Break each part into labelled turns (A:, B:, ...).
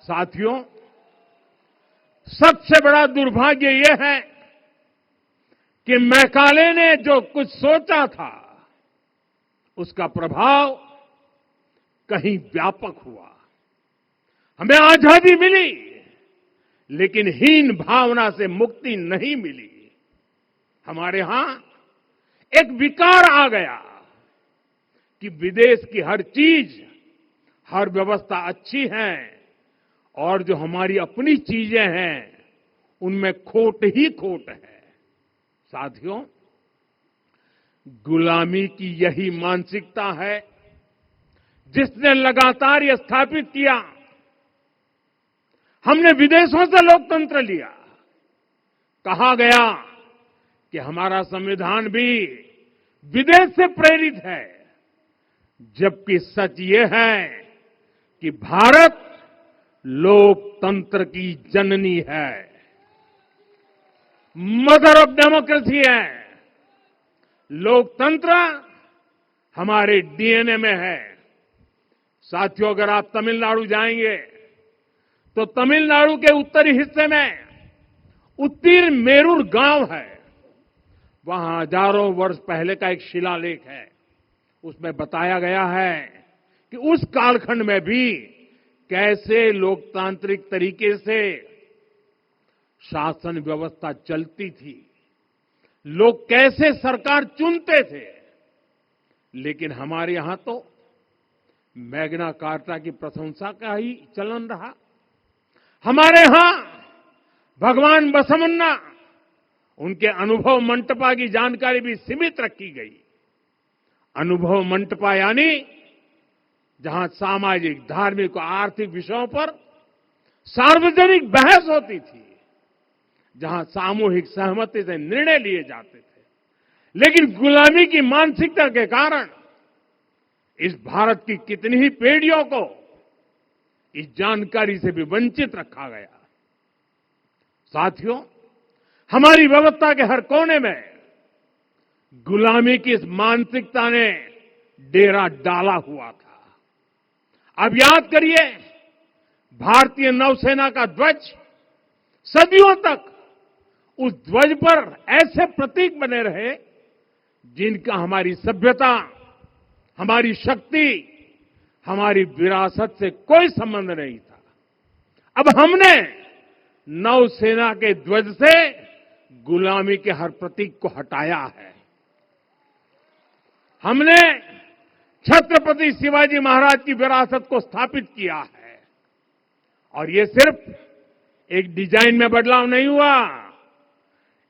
A: साथियों, सबसे बड़ा दुर्भाग्य यह है कि मैकाले ने जो कुछ सोचा था उसका प्रभाव कहीं व्यापक हुआ। हमें आजादी मिली, लेकिन हीन भावना से मुक्ति नहीं मिली। हमारे यहां एक विकार आ गया कि विदेश की हर चीज, हर व्यवस्था अच्छी है और जो हमारी अपनी चीजें हैं उनमें खोट ही खोट है। साथियों, गुलामी की यही मानसिकता है जिसने लगातार यह स्थापित किया। हमने विदेशों से लोकतंत्र लिया। कहा गया कि हमारा संविधान भी विदेश से प्रेरित है, जबकि सच ये है कि भारत लोकतंत्र की जननी है, मदर ऑफ डेमोक्रेसी है। लोकतंत्र हमारे डीएनए में है। साथियों, अगर आप तमिलनाडु जाएंगे तो तमिलनाडु के उत्तरी हिस्से में उत्तीरमेरूर गांव है। वहां हजारों वर्ष पहले का एक शिलालेख है। उसमें बताया गया है कि उस कालखंड में भी कैसे लोकतांत्रिक तरीके से शासन व्यवस्था चलती थी, लोग कैसे सरकार चुनते थे। लेकिन हमारे यहां तो मैग्ना कार्टा की प्रशंसा का ही चलन रहा। हमारे यहां भगवान बसवन्ना, उनके अनुभव मंटपा की जानकारी भी सीमित रखी गई। अनुभव मंटपा यानी जहां सामाजिक, धार्मिक और आर्थिक विषयों पर सार्वजनिक बहस होती थी, जहां सामूहिक सहमति से निर्णय लिए जाते थे। लेकिन गुलामी की मानसिकता के कारण इस भारत की कितनी ही पीढ़ियों को इस जानकारी से भी वंचित रखा गया। साथियों, हमारी व्यवस्था के हर कोने में गुलामी की इस मानसिकता ने डेरा डाला हुआ था। अब याद करिए, भारतीय नौसेना का ध्वज सदियों तक उस ध्वज पर ऐसे प्रतीक बने रहे जिनका हमारी सभ्यता, हमारी शक्ति, हमारी विरासत से कोई संबंध नहीं था। अब हमने नौसेना के ध्वज से गुलामी के हर प्रतीक को हटाया है। हमने छत्रपति शिवाजी महाराज की विरासत को स्थापित किया है। और ये सिर्फ एक डिजाइन में बदलाव नहीं हुआ,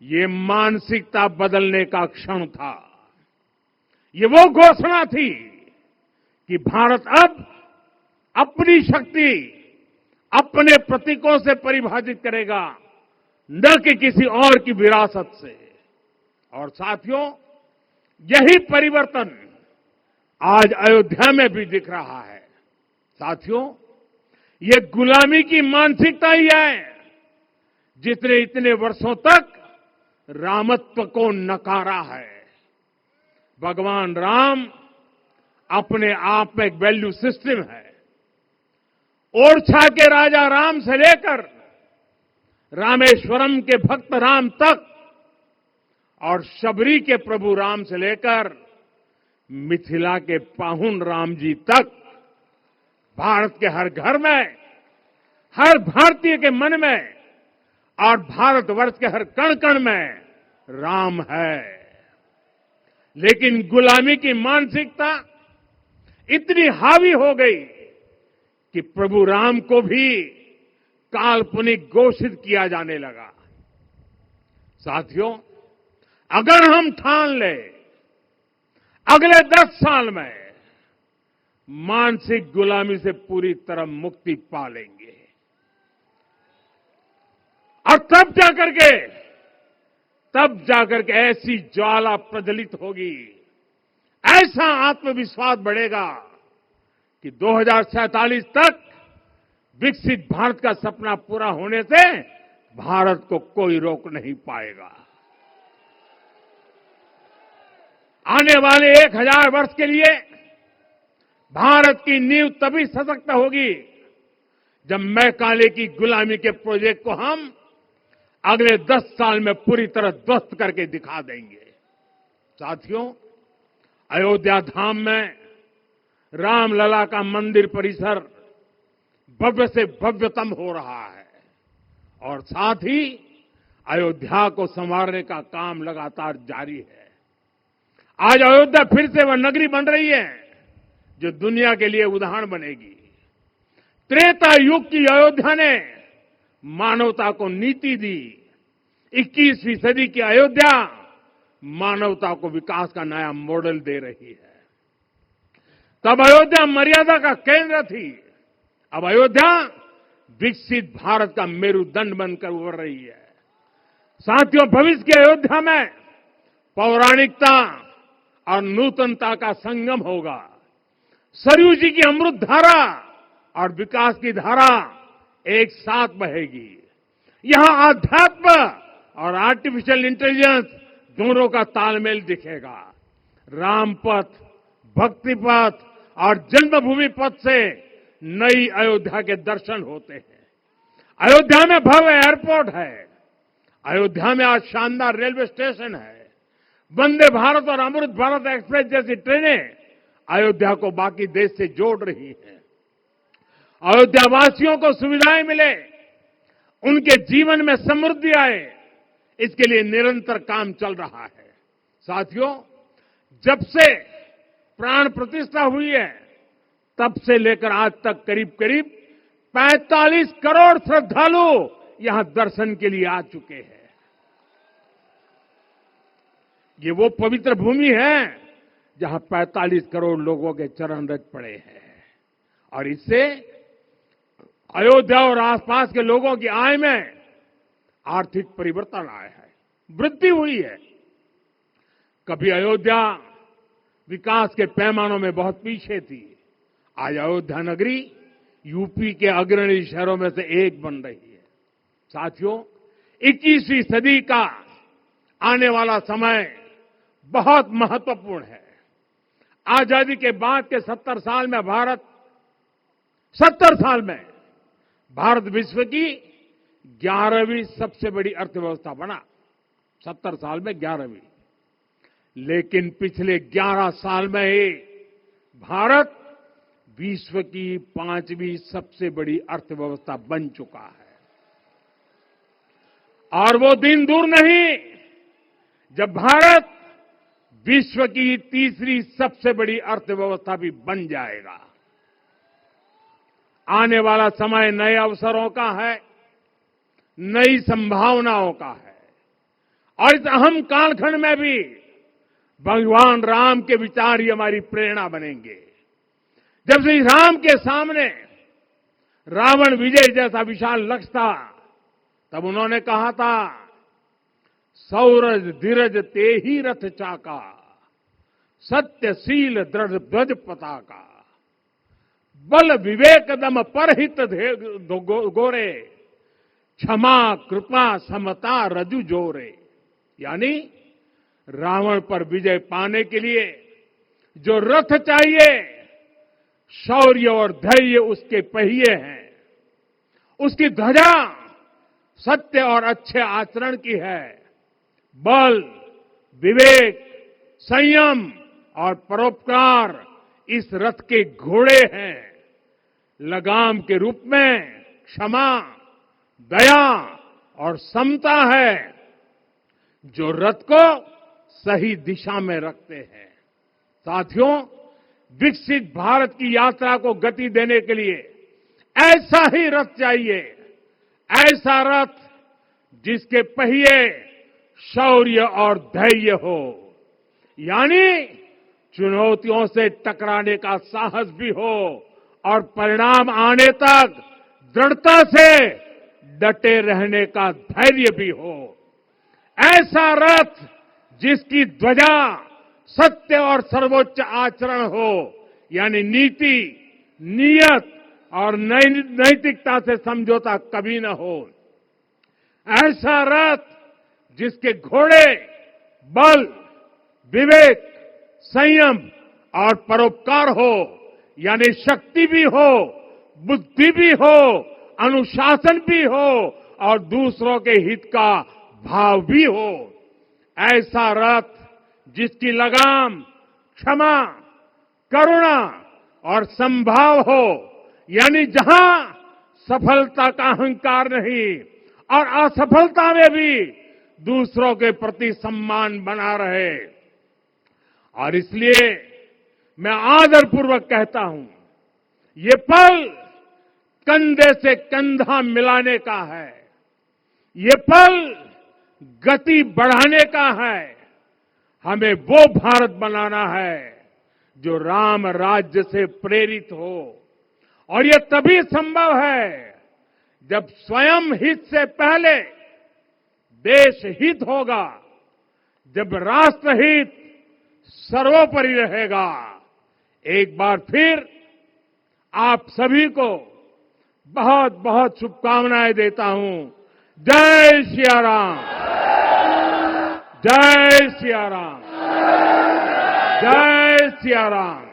A: ये मानसिकता बदलने का क्षण था। ये वो घोषणा थी कि भारत अब अपनी शक्ति अपने प्रतीकों से परिभाषित करेगा, न कि किसी और की विरासत से। और साथियों, यही परिवर्तन आज अयोध्या में भी दिख रहा है। साथियों, ये गुलामी की मानसिकता ही है जिसने इतने वर्षों तक रामत्व को नकारा है। भगवान राम अपने आप में एक वैल्यू सिस्टम है। ओरछा के राजा राम से लेकर रामेश्वरम के भक्त राम तक और शबरी के प्रभु राम से लेकर मिथिला के पाहुन राम जी तक, भारत के हर घर में, हर भारतीय के मन में और भारतवर्ष के हर कण कण में राम है। लेकिन गुलामी की मानसिकता इतनी हावी हो गई कि प्रभु राम को भी काल्पनिक घोषित किया जाने लगा। साथियों, अगर हम ठान लें अगले 10 साल में मानसिक गुलामी से पूरी तरह मुक्ति पा लेंगे, और तब जाकर के ऐसी ज्वाला प्रज्वलित होगी, ऐसा आत्मविश्वास बढ़ेगा कि 2047 तक विकसित भारत का सपना पूरा होने से भारत को कोई रोक नहीं पाएगा। आने वाले 1000 वर्ष के लिए भारत की नींव तभी सशक्त होगी जब मैकाले की गुलामी के प्रोजेक्ट को हम अगले 10 साल में पूरी तरह ध्वस्त करके दिखा देंगे। साथियों, अयोध्या धाम में रामलला का मंदिर परिसर भव्य से भव्यतम हो रहा है और साथ ही अयोध्या को संवारने का काम लगातार जारी है। आज अयोध्या फिर से वह नगरी बन रही है जो दुनिया के लिए उदाहरण बनेगी। त्रेता युग की अयोध्या ने मानवता को नीति दी। 21वीं सदी की अयोध्या मानवता को विकास का नया मॉडल दे रही है। तब अयोध्या मर्यादा का केंद्र थी, अब अयोध्या विकसित भारत का मेरुदंड बनकर उभर रही है। साथियों, भविष्य की अयोध्या में पौराणिकता और नूतनता का संगम होगा। सरयू जी की अमृत धारा और विकास की धारा एक साथ बहेगी। यहां आध्यात्म और आर्टिफिशियल इंटेलिजेंस दोनों का तालमेल दिखेगा। राम पथ, भक्ति पथ और जन्मभूमि पथ से नई अयोध्या के दर्शन होते हैं। अयोध्या में भव्य एयरपोर्ट है। अयोध्या में आज शानदार रेलवे स्टेशन है। वंदे भारत और अमृत भारत एक्सप्रेस जैसी ट्रेनें अयोध्या को बाकी देश से जोड़ रही हैं। अयोध्या वासियों को सुविधाएं मिले, उनके जीवन में समृद्धि आए, इसके लिए निरंतर काम चल रहा है। साथियों, जब से प्राण प्रतिष्ठा हुई है तब से लेकर आज तक करीब करीब 45 करोड़ श्रद्धालु यहां दर्शन के लिए आ चुके हैं। ये वो पवित्र भूमि है जहां 45 करोड़ लोगों के चरण रज पड़े हैं और इससे अयोध्या और आसपास के लोगों की आय में आर्थिक परिवर्तन आया है, वृद्धि हुई है। कभी अयोध्या विकास के पैमानों में बहुत पीछे थी। आज अयोध्या नगरी यूपी के अग्रणी शहरों में से एक बन रही है। साथियों, 21वीं सदी का आने वाला समय बहुत महत्वपूर्ण है। आजादी के बाद के 70 साल में भारत विश्व की 11वीं सबसे बड़ी अर्थव्यवस्था बना। 70 साल में 11वीं। लेकिन पिछले 11 साल में ही भारत विश्व की 5वीं सबसे बड़ी अर्थव्यवस्था बन चुका है। और वो दिन दूर नहीं जब भारत विश्व की 3री सबसे बड़ी अर्थव्यवस्था भी बन जाएगा। आने वाला समय नए अवसरों का है, नई संभावनाओं का है और इस अहम कालखंड में भी भगवान राम के विचार ही हमारी प्रेरणा बनेंगे। जब श्री राम के सामने रावण विजय जैसा विशाल लक्ष्य था, तब उन्होंने कहा था, सौरज धीरज ते ही रथ चाका, सत्यशील दृढ़ ध्वज पताका, बल विवेक दम परहित गोरे, क्षमा कृपा समता रजु जोरे। यानी रावण पर विजय पाने के लिए जो रथ चाहिए, शौर्य और धैर्य उसके पहिए हैं, उसकी ध्वजा सत्य और अच्छे आचरण की है, बल, विवेक, संयम और परोपकार इस रथ के घोड़े हैं। लगाम के रूप में क्षमा, दया और समता है जो रथ को सही दिशा में रखते हैं। साथियों, विकसित भारत की यात्रा को गति देने के लिए ऐसा ही रथ चाहिए, ऐसा रथ जिसके पहिए शौर्य और धैर्य हो, यानी चुनौतियों से टकराने का साहस भी हो और परिणाम आने तक दृढ़ता से डटे रहने का धैर्य भी हो। ऐसा रथ जिसकी ध्वजा सत्य और सर्वोच्च आचरण हो, यानी नीति, नियत और नैतिकता से समझौता कभी न हो। ऐसा रथ जिसके घोड़े बल, विवेक, संयम और परोपकार हो, यानी शक्ति भी हो, बुद्धि भी हो, अनुशासन भी हो और दूसरों के हित का भाव भी हो। ऐसा रथ जिसकी लगाम क्षमा, करुणा और संभाव हो, यानी जहां सफलता का अहंकार नहीं और असफलता में भी दूसरों के प्रति सम्मान बना रहे। और इसलिए मैं आदरपूर्वक कहता हूं, ये पल कंधे से कंधा मिलाने का है, ये पल गति बढ़ाने का है। हमें वो भारत बनाना है जो राम राज्य से प्रेरित हो, और ये तभी संभव है जब स्वयं हित से पहले देश हित होगा, जब राष्ट्रहित सर्वोपरि रहेगा। एक बार फिर आप सभी को बहुत बहुत शुभकामनाएं देता हूं। जय सिया राम, जय सिया राम, जय सिया राम।